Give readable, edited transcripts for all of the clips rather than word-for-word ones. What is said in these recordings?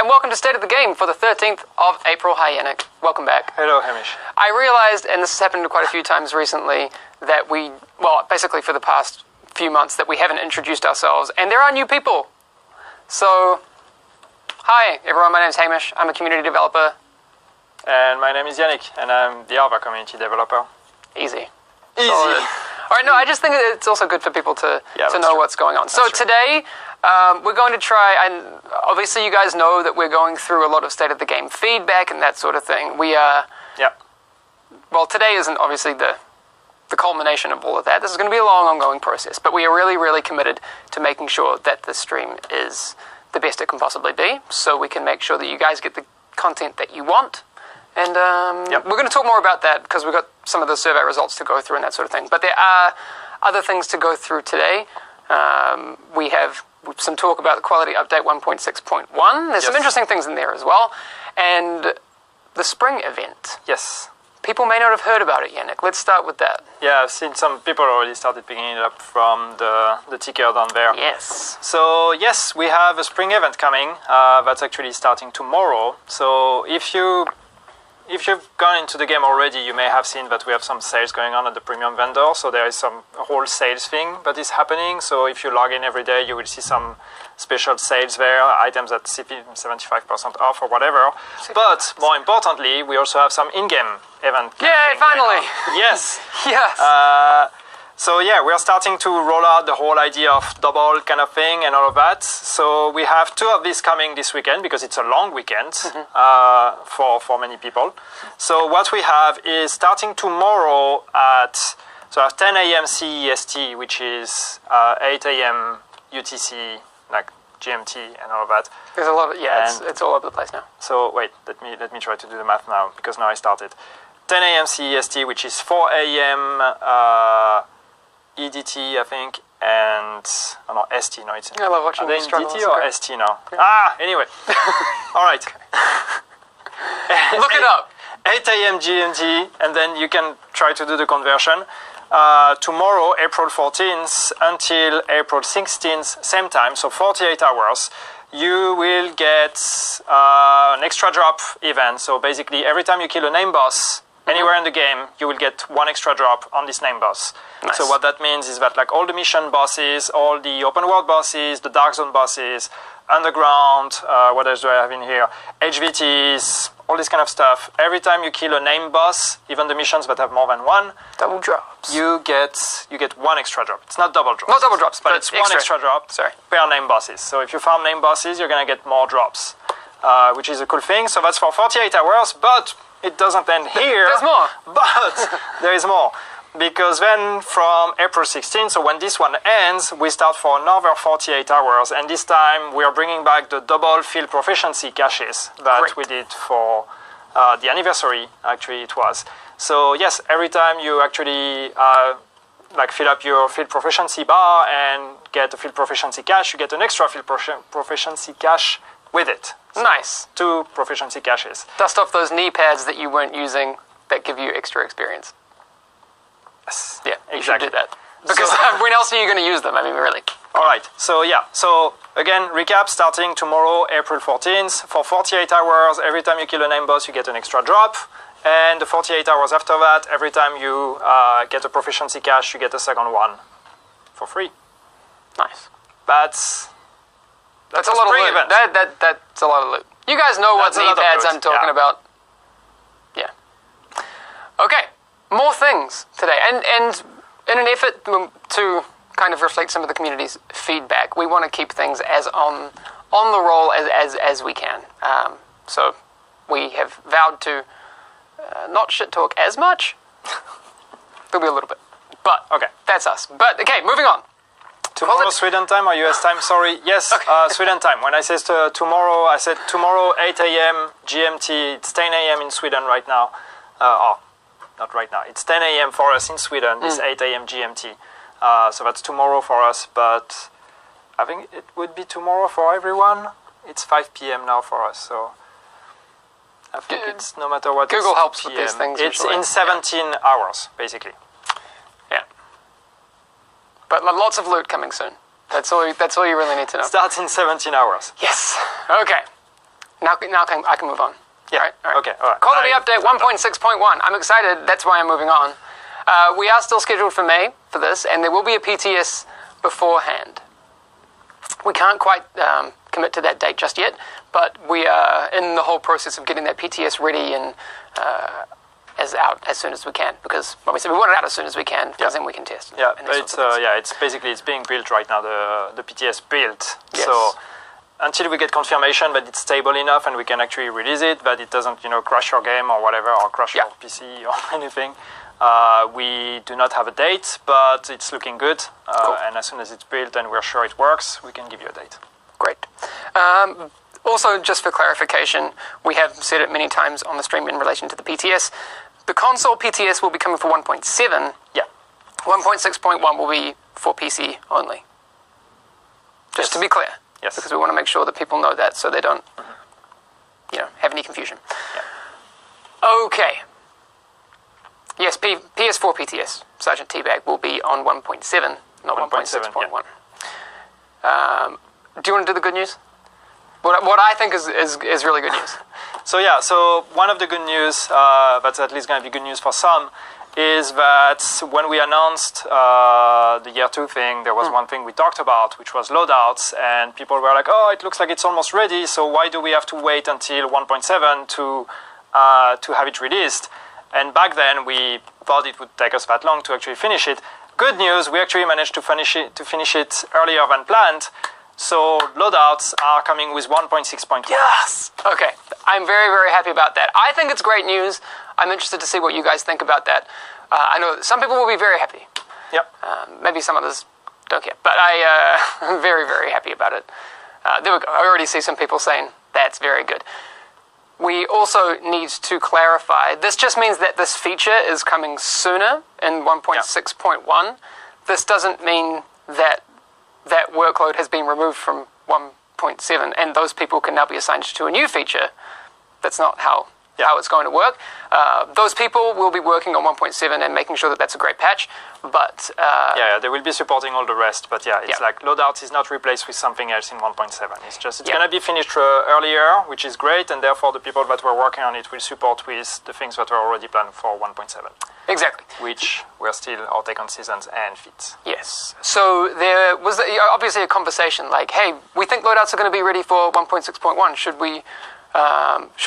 and welcome to State of the Game for the 13th of April. Hi, Yannick. Welcome back. Hello, Hamish. I realized, and this has happened quite a few times recently, that basically for the past few months, that we haven't introduced ourselves, and there are new people. So, hi, everyone. My name is Hamish. I'm a community developer. And my name is Yannick, and I'm the Java community developer. Easy. Easy. Solid. All right, no, I just think it's also good for people to know what's going on. So today, we're going to try, and obviously you guys know that we're going through a lot of State of the Game feedback and that sort of thing. We are... Well, today isn't obviously the culmination of all of that. This is going to be a long, ongoing process, but we are really, really committed to making sure that the stream is the best it can possibly be, so we can make sure that you guys get the content that you want. And we're going to talk more about that because we've got some of the survey results to go through and that sort of thing. But there are other things to go through today. We have some talk about the quality update 1.6.1. There's some interesting things in there as well. And the spring event. Yes. People may not have heard about it, Yannick. Let's start with that. Yeah, I've seen some people already started picking it up from the ticker down there. Yes. So, yes, we have a spring event coming. That's actually starting tomorrow. So, if you've gone into the game already, you may have seen that we have some sales going on at the premium vendor. So there is a whole sales thing that is happening. So if you log in every day, you will see some special sales there, items at 75% off or whatever. But more importantly, we also have some in-game event. Yay, finally! Yes. Yes. So yeah, we are starting to roll out the whole idea of double kind of thing and all of that. So we have 2 of these coming this weekend because it's a long weekend for many people. So what we have is starting tomorrow at 10 a.m. CEST, which is 8 a.m. UTC, like GMT and all of that. There's a lot of, it's all over the place now. So wait, let me try to do the math now because now I started. 10 a.m. CEST, which is 4 a.m. EDT, I think, and ST. No, it's. I love watching you struggle. EDT or ST now? Okay. Anyway, all right. Look it up. 8 a.m. GMT, and then you can try to do the conversion. Tomorrow, April 14th until April 16th, same time, so 48 hours. You will get an extra drop event. So basically, every time you kill a name boss. Anywhere in the game, you will get 1 extra drop on this name boss. Nice. So what that means is that like all the mission bosses, all the open world bosses, the dark zone bosses, underground, what else do I have in here? HVTs, all this kind of stuff. Every time you kill a name boss, even the missions that have more than 1, double drops. You get 1 extra drop. It's not double drops. Not double drops, but it's 1 extra drop per name bosses. So if you farm name bosses, you're going to get more drops, which is a cool thing. So that's for 48 hours, but it doesn't end here. There's more. But there is more. Because then from April 16th, so when this one ends, we start for another 48 hours. And this time we are bringing back the double field proficiency caches that we did for the anniversary, actually it was. So yes, every time you actually fill up your field proficiency bar and get a field proficiency cache, you get an extra field proficiency cache with it. So nice. 2 proficiency caches. Dust off those knee pads that you weren't using that give you extra experience. Yes. Yeah, exactly. You should do that. Because when else are you going to use them? I mean, really. All right. So yeah. So again, recap starting tomorrow, April 14th. For 48 hours, every time you kill a name boss, you get an extra drop. And the 48 hours after that, every time you get a proficiency cache, you get a second one for free. Nice. That's a lot of loot. That's a lot of loot. You guys know what knee pads I'm talking about. Yeah. Okay. More things today. And in an effort to kind of reflect some of the community's feedback, we want to keep things as on the roll as we can. So we have vowed to not shit talk as much. There'll be a little bit. But, okay, that's us. But, okay, moving on. Tomorrow Sweden time or US time? Sorry. Yes, okay. Sweden time. When I said tomorrow, I said tomorrow 8 a.m. GMT. It's 10 a.m. in Sweden right now. Not right now. It's 10 a.m. for us in Sweden. It's 8 a.m. GMT. So that's tomorrow for us, but I think it would be tomorrow for everyone. It's 5 p.m. now for us, so I think it's no matter what. Google helps with these things. It's in 17 hours, basically. Yeah. But lots of loot coming soon. That's all you really need to know. Starts in 17 hours. Yes. Okay. Now I can move on. Yeah. All right. Okay. All right. Quality update 1.6.1. I'm excited. That's why I'm moving on. We are still scheduled for May for this, and there will be a PTS beforehand. We can't quite commit to that date just yet, but we are in the whole process of getting that PTS ready and out as soon as we can, because obviously we want it out as soon as we can, because then we can test. Yeah, but it's basically it's being built right now. The PTS built. Yes. So until we get confirmation that it's stable enough and we can actually release it, but it doesn't crash your game or whatever, or crash your PC or anything. We do not have a date, but it's looking good. Cool. And as soon as it's built and we're sure it works, we can give you a date. Great. Also, just for clarification, we have said it many times on the stream in relation to the PTS. The console PTS will be coming for 1.7. Yeah. 1.6.1 will be for PC only. Just to be clear. Yes. Because we want to make sure that people know that, so they don't, have any confusion. Yeah. Okay. Yes, PS4 PTS, Sergeant Teabag, will be on 1.7, not 1.6.1. Yeah. Do you want to do the good news? What I think is really good news. So one of the good news, that's at least going to be good news for some, is that when we announced the year 2 thing, there was one thing we talked about, which was loadouts, and people were like, oh, it looks like it's almost ready, so why do we have to wait until 1.7 to have it released? And back then, we thought it would take us that long to actually finish it. Good news, we actually managed to finish it earlier than planned. So loadouts are coming with 1.6.1. Yes! Okay, I'm very, very happy about that. I think it's great news. I'm interested to see what you guys think about that. I know some people will be very happy. Yep. Maybe some others don't care, but I'm very, very happy about it. There we go. I already see some people saying that's very good. We also need to clarify, this just means that this feature is coming sooner in 1.6.1. This doesn't mean that workload has been removed from 1.7 and those people can now be assigned to a new feature. That's not how it's going to work. Those people will be working on 1.7 and making sure that that's a great patch, but... they will be supporting all the rest, but it's like loadouts is not replaced with something else in 1.7. It's going to be finished earlier, which is great, and therefore the people that were working on it will support with the things that were already planned for 1.7. Exactly. Which were still our take-on seasons and feats. Yes. So there was obviously a conversation like, hey, we think loadouts are going to be ready for 1.6.1. Should we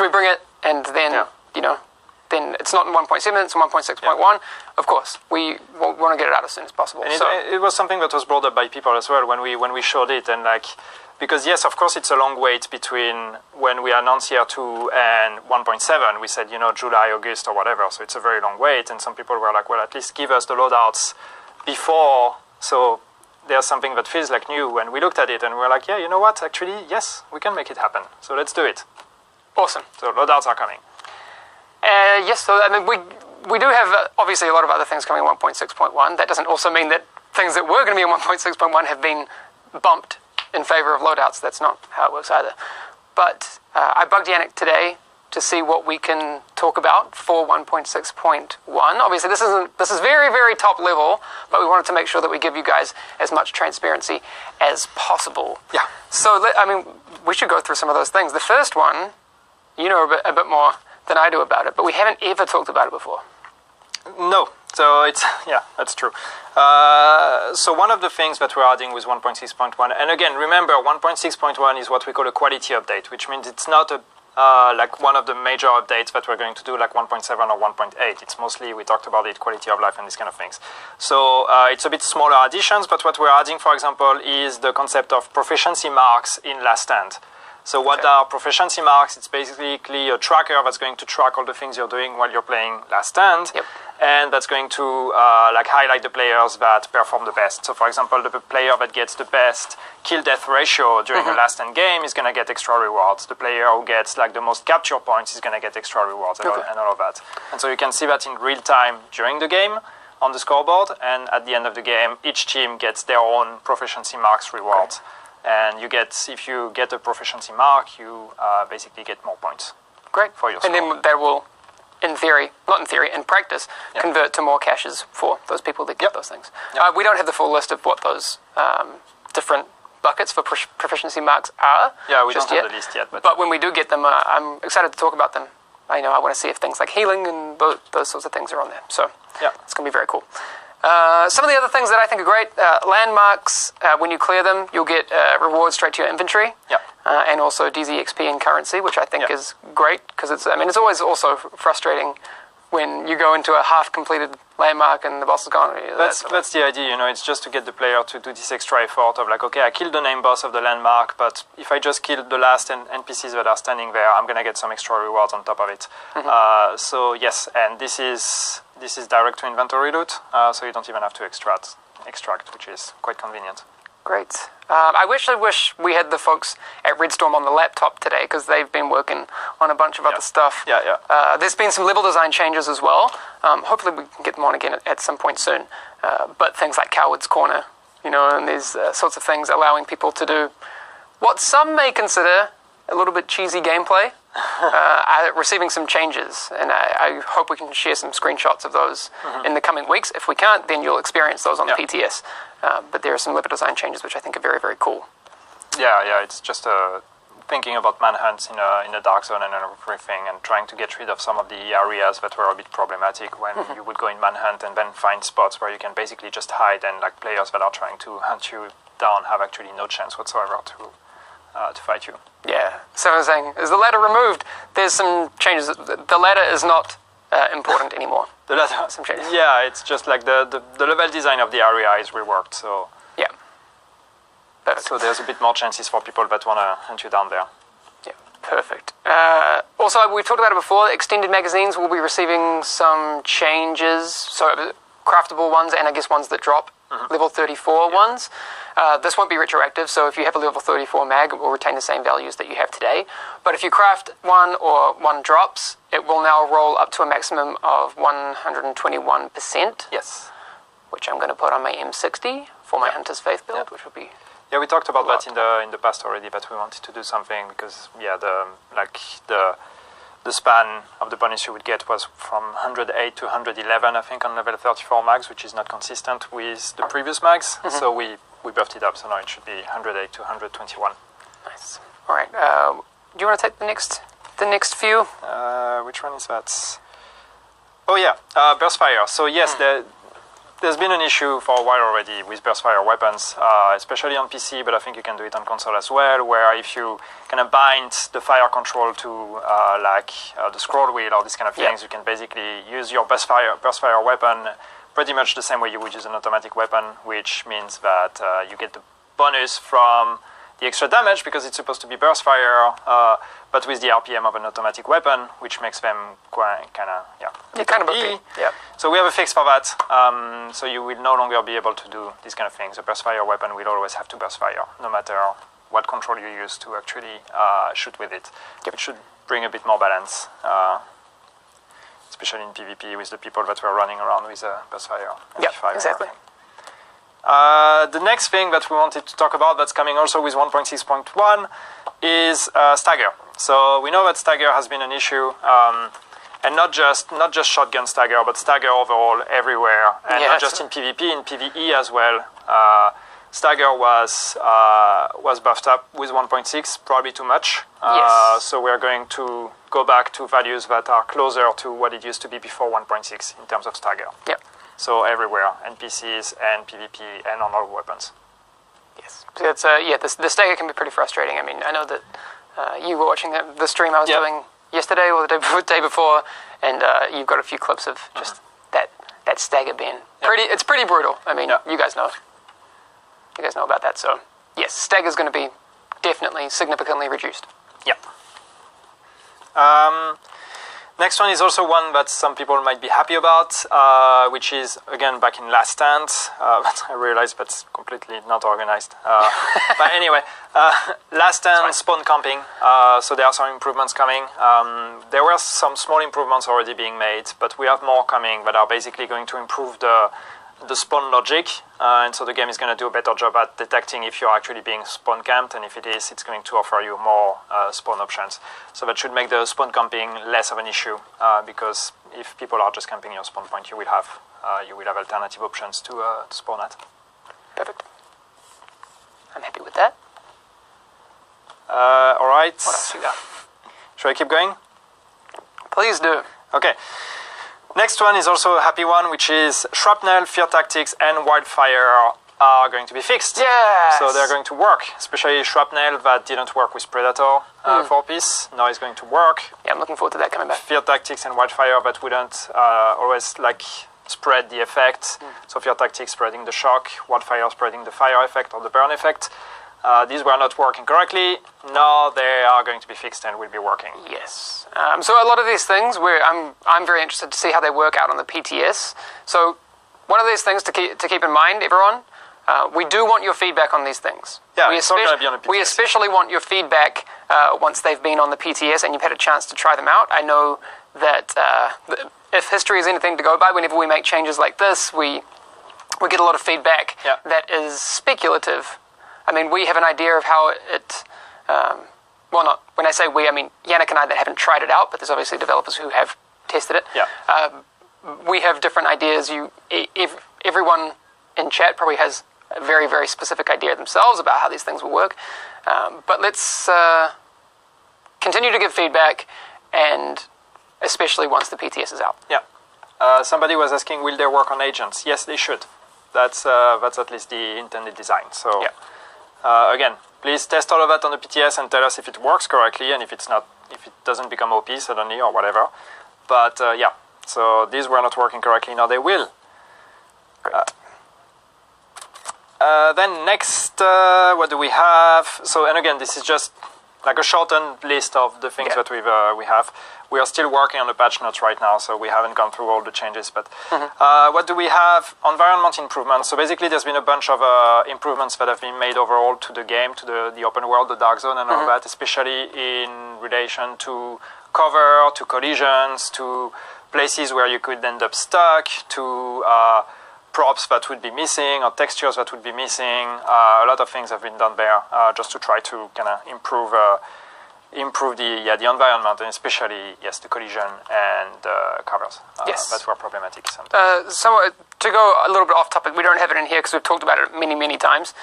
bring it? And then, then it's not in 1.7, it's in 1.6.1. Yeah. Of course, we want to get it out as soon as possible. And it was something that was brought up by people as well when we showed it. And because yes, of course, it's a long wait between when we announced year 2 and 1.7. We said, July, August, or whatever. So it's a very long wait. And some people were like, well, at least give us the loadouts before. So there's something that feels like new. And we looked at it and we were like, yeah, you know what? Actually, yes, we can make it happen. So let's do it. Awesome. So loadouts are coming. Yes, so I mean, we do have obviously a lot of other things coming in 1.6.1. That doesn't also mean that things that were going to be in 1.6.1 have been bumped in favor of loadouts. That's not how it works either. But I bugged Yannick today to see what we can talk about for 1.6.1. Obviously, this is very, very top level, but we wanted to make sure that we give you guys as much transparency as possible. Yeah. So, we should go through some of those things. The first one, you know a bit more than I do about it, but we haven't ever talked about it before. No. So that's true. So one of the things that we're adding with 1.6.1, and again, remember, 1.6.1 is what we call a quality update, which means it's not like one of the major updates that we're going to do, like 1.7 or 1.8. It's mostly, we talked about it, quality of life and these kind of things. So it's a bit smaller additions, but what we're adding, for example, is the concept of proficiency marks in Last Stand. So what are proficiency marks? It's basically a tracker that's going to track all the things you're doing while you're playing Last Stand. Yep. And that's going to highlight the players that perform the best. So for example, the player that gets the best kill-death ratio during a Last Stand game is going to get extra rewards. The player who gets the most capture points is going to get extra rewards and all of that. And so you can see that in real time during the game on the scoreboard. And at the end of the game, each team gets their own proficiency marks reward. Okay. And if you get a proficiency mark, you basically get more points. Great. For your score. And then that will, in practice, convert to more caches for those people that get those things. Yep. We don't have the full list of what those different buckets for proficiency marks are. Yeah, we don't have the list yet. But when we do get them, I'm excited to talk about them. I want to see if things like healing and those sorts of things are on there. So it's going to be very cool. Some of the other things that I think are great, landmarks, when you clear them, you'll get rewards straight to your inventory. And also DZXP and currency, which I think is great, because it's always also frustrating when you go into a half-completed landmark and the boss is gone. That's the idea, it's just to get the player to do this extra effort of like, okay, I killed the main boss of the landmark, but if I just killed the last NPCs that are standing there, I'm going to get some extra rewards on top of it. So yes, and this is direct to inventory loot, so you don't even have to extract, which is quite convenient. Great. I wish we had the folks at Redstorm on the laptop today, because they've been working on a bunch of other stuff. There's been some level design changes as well. Hopefully we can get them on again at some point soon. But things like Coward's Corner, and these sorts of things allowing people to do what some may consider a little bit cheesy gameplay, receiving some changes. And I hope we can share some screenshots of those in the coming weeks. If we can't, then you'll experience those on the PTS. But there are some level design changes which I think are very, very cool. Yeah, it's just thinking about manhunts in a dark zone and everything, and trying to get rid of some of the areas that were a bit problematic when you would go in manhunt and then find spots where you can basically just hide, and like players that are trying to hunt you down have actually no chance whatsoever to fight you. Yeah, so I was saying, is the ladder removed? There's some changes. The ladder is not important anymore. The ladder, some changes. Yeah, it's just like the level design of the area is reworked, so... Yeah. Perfect. So there's a bit more chances for people that want to hunt you down there. Yeah, perfect. Also, we talked about it before, extended magazines will be receiving some changes, so craftable ones and I guess ones that drop. Level 34 ones. This won't be retroactive, so if you have a level 34 mag, it will retain the same values that you have today. But if you craft one or one drops, it will now roll up to a maximum of 121%. Yes. Which I'm going to put on my M60 for my Hunter's Faith build, which will be... Yeah, we talked about that in the past already, but we wanted to do something because, the span of the bonus you would get was from 108 to 111, I think, on level 34 mags, which is not consistent with the previous mags. So we buffed it up, so now it should be 108 to 121. Nice. All right. Do you want to take the next few? Which one is that? Oh yeah, burst fire. So yes, there's been an issue for a while already with burst fire weapons, especially on PC, but I think you can do it on console as well, where if you kind of bind the fire control to the scroll wheel or these kind of things, you can basically use your burst fire weapon pretty much the same way you would use an automatic weapon, which means that you get the bonus from the extra damage because it's supposed to be burst fire, but with the RPM of an automatic weapon, which makes them kind of OP. Yeah. So we have a fix for that. So you will no longer be able to do these kind of things. A burst fire weapon will always have to burst fire, no matter what control you use to actually shoot with it. It should bring a bit more balance, especially in PvP with the people that were running around with a burst fire. Yeah, exactly. The next thing that we wanted to talk about that's coming also with 1.6.1 is stagger. So we know that stagger has been an issue, and not just shotgun stagger, but stagger overall everywhere, and not just in PvP, in PvE as well. Stagger was buffed up with 1.6, probably too much. So we're going to go back to values that are closer to what it used to be before 1.6 in terms of stagger. Yep. So everywhere, NPCs and PvP and on all weapons. Yes. It's the stagger can be pretty frustrating. I mean, I know that you were watching the stream I was doing yesterday or the day before, and you've got a few clips of just that stagger being it's pretty brutal. I mean, you guys know. You guys know about that. So yes, stagger's going to be definitely significantly reduced. Yeah. Next one is also one that some people might be happy about, which is, again, back in Last Stand, but I realize that's completely not organized. But anyway, Last Stand spawn camping, so there are some improvements coming. There were some small improvements already being made, but we have more coming that are basically going to improve the spawn logic, and so the game is going to do a better job at detecting if you're actually being spawn camped, and if it is, it's going to offer you more spawn options. So that should make the spawn camping less of an issue, because if people are just camping your spawn point, you will have alternative options to spawn at. Perfect. I'm happy with that. All right. What else you got? Should I keep going? Please do. Okay. Next one is also a happy one, which is Shrapnel, Fear Tactics, and Wildfire are going to be fixed. Yes! So they're going to work, especially Shrapnel that didn't work with Predator 4-piece. Now it's going to work. Yeah, I'm looking forward to that coming back. Fear Tactics and Wildfire that wouldn't always spread the effect. So Fear Tactics spreading the shock, Wildfire spreading the fire effect or the burn effect. These were not working correctly. Now they are going to be fixed and will be working. Yes. So a lot of these things, I'm very interested to see how they work out on the PTS. So one of these things to keep in mind, everyone, we do want your feedback on these things. Yeah, it's not going to be on the PTS. We especially want your feedback once they've been on the PTS and you've had a chance to try them out. I know that if history is anything to go by, whenever we make changes like this, we get a lot of feedback that is speculative. I mean, we have an idea of how it well, not when I say we, I mean Yannick and I that haven't tried it out, but there's obviously developers who have tested it. Yeah. We have different ideas. Everyone in chat probably has a very, very specific idea themselves about how these things will work. But let's continue to give feedback, and especially once the PTS is out. Yeah. Somebody was asking, will they work on agents? Yes, they should. That's at least the intended design. So again, please test all of that on the PTS and tell us if it works correctly and if it doesn't become OP suddenly or whatever. But yeah, so these were not working correctly. Now they will. Then next, what do we have? So, and again, this is just like a shortened list of the things that we have. We are still working on the patch notes right now, so we haven't gone through all the changes. But what do we have? Environment improvements. So basically, there's been a bunch of improvements that have been made overall to the game, to the open world, the dark zone, and all that, especially in relation to cover, to collisions, to places where you could end up stuck, to props that would be missing or textures that would be missing. A lot of things have been done there just to try to kind of improve the environment, and especially the collision and covers that were problematic sometimes. So to go a little bit off topic, we don't have it in here because we've talked about it many times.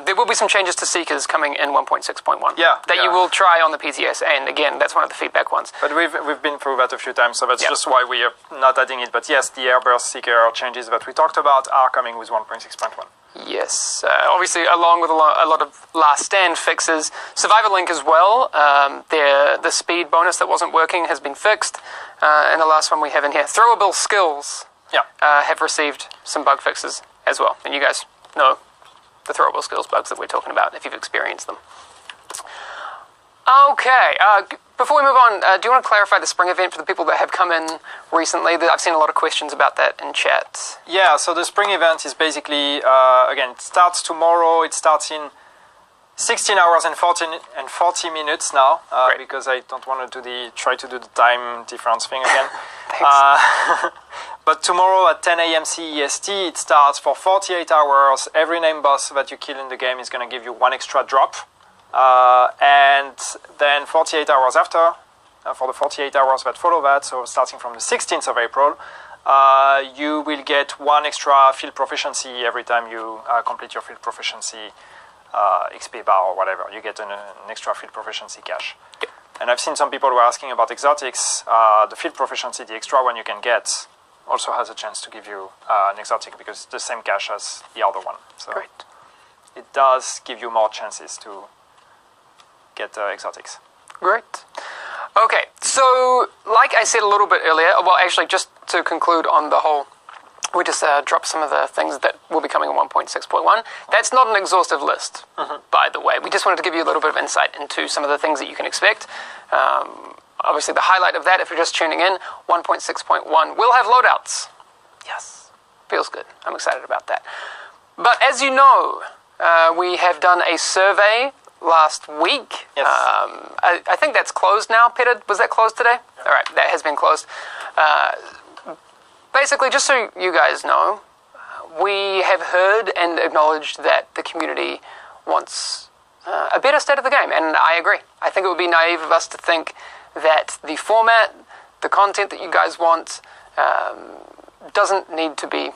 There will be some changes to Seekers coming in 1.6.1 that you will try on the PTS, and again, that's one of the feedback ones. But we've been through that a few times, so that's just why we are not adding it. But yes, the Airburst Seeker changes that we talked about are coming with 1.6.1. Yes, obviously along with a lot of last stand fixes. Survivor Link as well, the speed bonus that wasn't working has been fixed. And the last one we have in here, throwable skills have received some bug fixes as well. And you guys know the throwable skills bugs that we're talking about if you've experienced them. Okay, before we move on, do you want to clarify the spring event for the people that have come in recently? I've seen a lot of questions about that in chat. Yeah, so the spring event is basically, again, it starts tomorrow. It starts in 16 hours and 40 minutes now, because I don't want to try to do the time difference thing again. But tomorrow at 10 a.m. CEST, it starts for 48 hours. Every name boss that you kill in the game is going to give you one extra drop. And then 48 hours after, for the 48 hours that follow that, so starting from the 16th of April, you will get one extra field proficiency every time you complete your field proficiency XP bar or whatever. You get an extra field proficiency cache. And I've seen some people who are asking about exotics. The field proficiency, the extra one you can get, also has a chance to give you an exotic because it's the same cache as the other one. So it does give you more chances to get exotics. Great. Okay, so like I said a little bit earlier, well, actually, just to conclude on the whole, we just dropped some of the things that will be coming in 1.6.1. That's not an exhaustive list, by the way. We just wanted to give you a little bit of insight into some of the things that you can expect. Obviously, the highlight of that, if you're just tuning in, 1.6.1 will have loadouts. Yes, feels good. I'm excited about that. But as you know, we have done a survey last week. Yes. I think that's closed now. Peter, was that closed today? Yeah. All right, that has been closed. Basically, just so you guys know, we have heard and acknowledged that the community wants a better state of the game, and I agree. I think it would be naive of us to think that the format, the content that you guys want, doesn't need to be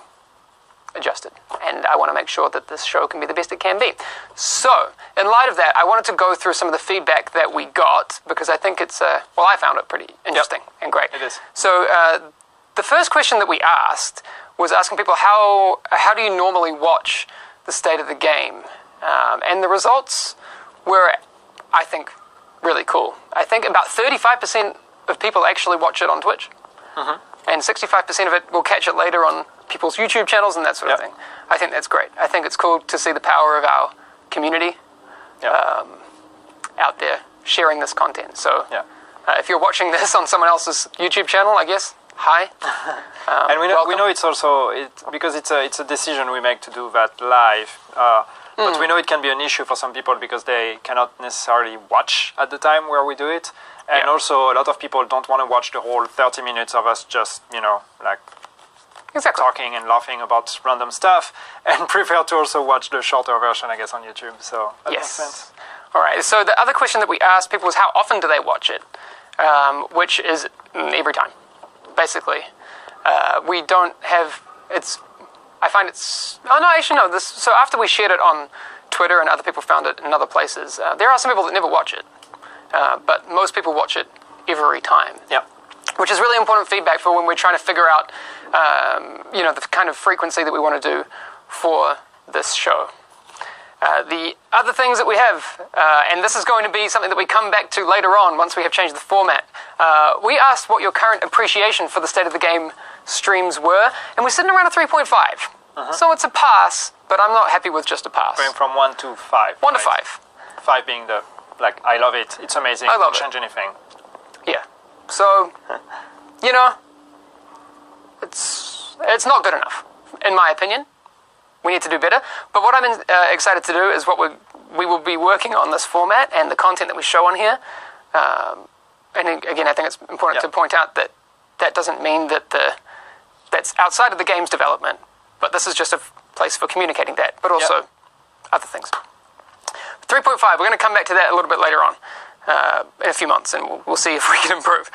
adjusted. And and I want to make sure that this show can be the best it can be. So, in light of that, I wanted to go through some of the feedback that we got, because I think it's, well, I found it pretty interesting and great. It is. So, the first question that we asked was asking people how do you normally watch the state of the game? And the results were, I think, really cool. I think about 35% of people actually watch it on Twitch. And 65% of it will catch it later on people's YouTube channels and that sort of thing. I think that's great. I think it's cool to see the power of our community out there sharing this content. So if you're watching this on someone else's YouTube channel, I guess, hi. And we know it's also, because it's a decision we make to do that live. But we know it can be an issue for some people because they cannot necessarily watch at the time where we do it. And also, a lot of people don't want to watch the whole 30 minutes of us just, like talking and laughing about random stuff, and prefer to also watch the shorter version, I guess, on YouTube. So that makes sense. All right. So the other question that we asked people was how often do they watch it, which is every time, basically. We don't have I find it's... Oh, no, actually, no. So after we shared it on Twitter and other people found it in other places, there are some people that never watch it. But most people watch it every time. Which is really important feedback for when we're trying to figure out, the kind of frequency that we want to do for this show. The other things that we have, and this is going to be something that we come back to later on once we have changed the format, we asked what your current appreciation for the State of the Game streams were, and we're sitting around a 3.5. So it's a pass, but I'm not happy with just a pass. Going from 1 to 5. 1 to 5. 5 being the, I love it, it's amazing, I love don't change anything. Yeah. So, it's not good enough, in my opinion. We need to do better. But what I'm excited to do is what we will be working on this format and the content that we show on here. And again, I think it's important to point out that that doesn't mean that that's outside of the game's development, but this is just a place for communicating that, but also other things. 3.5, we're going to come back to that a little bit later on in a few months, and we'll see if we can improve.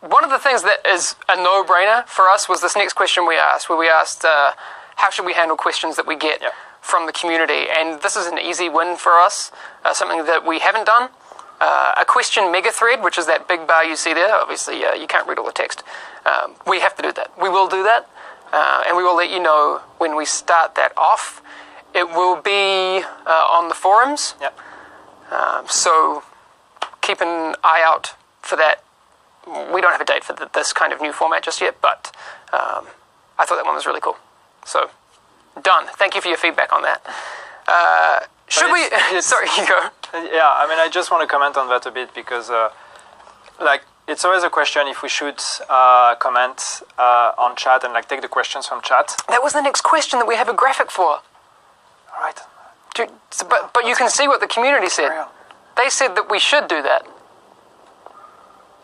One of the things that is a no-brainer for us was this next question we asked, where we asked, how should we handle questions that we get from the community? And this is an easy win for us, something that we haven't done. A question mega thread, which is that big bar you see there. Obviously, you can't read all the text. We have to do that. We will do that, and we will let you know when we start that off. It will be on the forums, so keep an eye out for that. We don't have a date for this kind of new format just yet, but I thought that one was really cool. So, done. Thank you for your feedback on that. Should we... Sorry, you go. Yeah, I mean, I just want to comment on that a bit because, it's always a question if we should comment on chat and, take the questions from chat. That was the next question that we have a graphic for. All right. But you can see what the community said. They said that we should do that.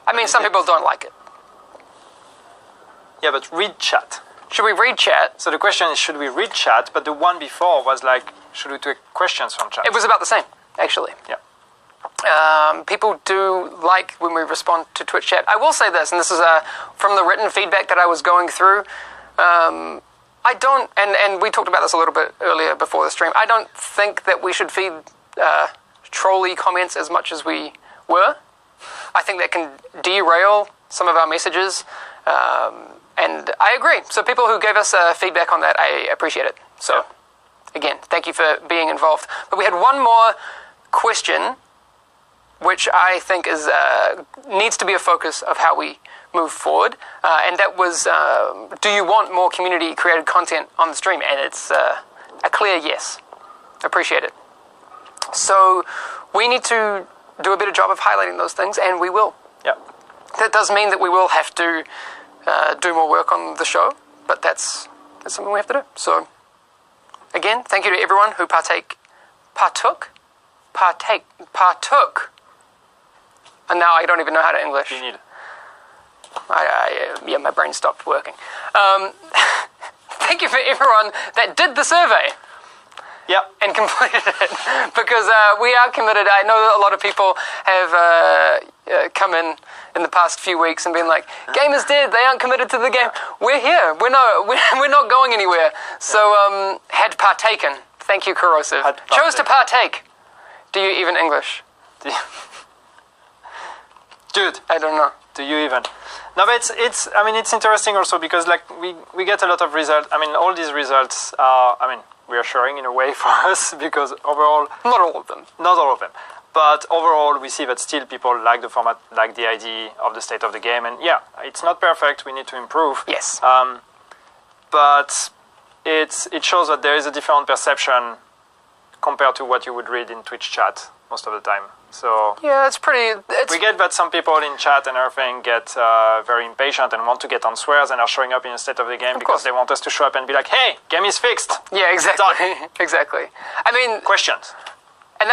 I mean, some people don't like it. Yeah, but read chat. Should we read chat? So the question is, should we read chat? But the one before was should we take questions from chat? It was about the same, actually. Yeah. People do like when we respond to Twitch chat. I will say this, and this is from the written feedback that I was going through. I don't, and we talked about this a little bit earlier before the stream, I don't think that we should feed trolly comments as much as we were. I think that can derail some of our messages. And I agree. So people who gave us feedback on that, I appreciate it. So, again, thank you for being involved. But we had one more question, which I think is needs to be a focus of how we move forward. And that was, do you want more community-created content on the stream? And it's a clear yes. Appreciate it. So we need to do a better job of highlighting those things, and we will. Yeah. That does mean that we will have to do more work on the show, but that's something we have to do. So, again, thank you to everyone who partook, and now I don't even know how to English. You need it. My brain stopped working. Thank you for everyone that did the survey. Yeah. And completed it, because we are committed. I know that a lot of people have come in the past few weeks and been like, game is dead, they aren't committed to the game. We're here, we're not going anywhere. So, had partaken. Thank you, Corrosive. Chose to partake. Do you even English? Dude. I don't know. Do you even? No, but it's interesting also because like we get a lot of results. I mean, all these results are, reassuring in a way for us because overall... Not all of them. Not all of them. But overall, we see that still people like the format, like the idea of the state of the game. And yeah, it's not perfect. We need to improve. Yes. But it shows that there is a different perception compared to what you would read in Twitch chat most of the time. So yeah, we get that some people in chat and everything get very impatient and want to get on swears and are showing up in the state of the game because they want us to show up and be like, hey, game is fixed. Yeah, exactly. Exactly. I mean... Questions. And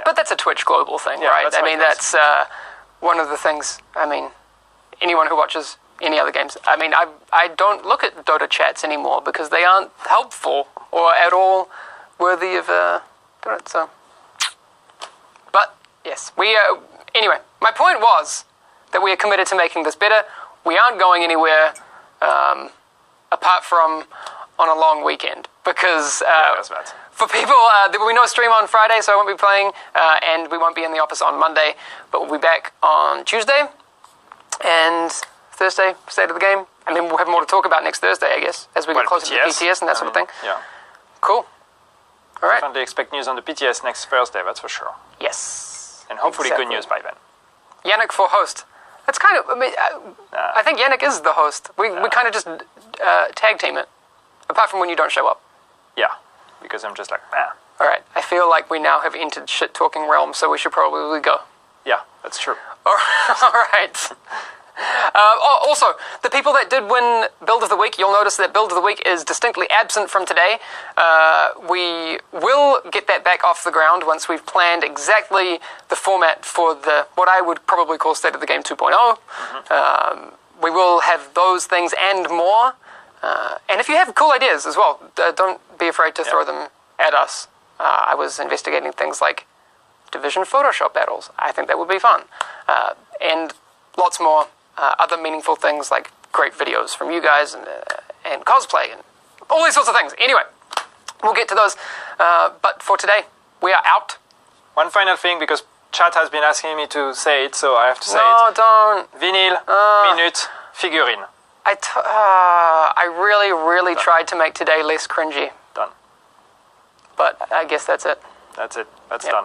but that's a Twitch global thing, right? I mean, that's one of the things, anyone who watches any other games, I don't look at Dota chats anymore because they aren't helpful or at all worthy of doing it, so... But, yes, anyway, my point was that we are committed to making this better. We aren't going anywhere apart from on a long weekend because for people, there will be no stream on Friday, so I won't be playing, and we won't be in the office on Monday, but we'll be back on Tuesday and Thursday, state of the game, and then we'll have more to talk about next Thursday, I guess, as we get closer to the PTS and that sort of thing. Yeah. Cool. All right. Definitely expect news on the PTS next Thursday, that's for sure. Yes. And hopefully good news by then. Yannick for host. That's kind of, I think Yannick is the host. We kind of just tag team it, apart from when you don't show up. Yeah, because I'm just like, All right, I feel like we now have entered shit-talking realm, so we should probably go. Yeah, that's true. All right. Also, the people that did win Build of the Week, you'll notice that Build of the Week is distinctly absent from today. We will get that back off the ground once we've planned exactly the format for what I would probably call State of the Game 2.0. Mm-hmm. We will have those things and more. And if you have cool ideas as well, don't be afraid to throw them at us. I was investigating things like Division Photoshop battles. I think that would be fun. And lots more other meaningful things like great videos from you guys and cosplay and all these sorts of things. Anyway, we'll get to those. But for today, we are out. One final thing, because chat has been asking me to say it, so I have to say it. No, don't. Vinyl, minute, figurine. I really tried to make today less cringy. Done. But I guess that's it. That's it. That's done.